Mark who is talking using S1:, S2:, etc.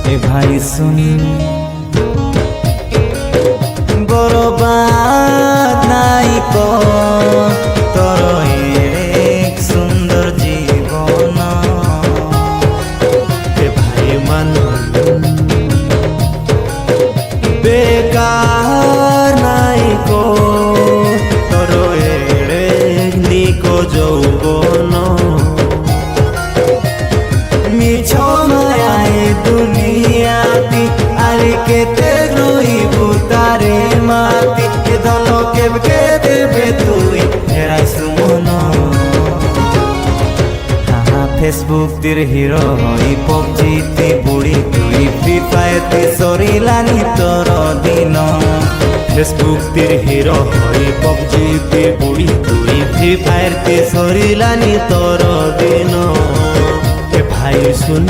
S1: এ ভাই শুন বরবাদ নাই কো তোর এক সুন্দর জীবন এ ভাই মান বেকার নাই কো তোর এক নিকো যৌবন মিছ মায়ায় দুনিয়াতি আরে কেতে রইবু তারে মাতি এ ধন কেবকে দেবে তুই হেরাই সুমন ফেসবুক তীর হিরো হই পবজি তে বুড়ি তুই ফ্রি ফায়ার তে সরিলানি তোর দিন ফেসবুক তীর হিরো হই পবজি তে বুড়ি তুই ফ্রি ফায়ার তে সরিলানি তোর দিন এ ভাই শুন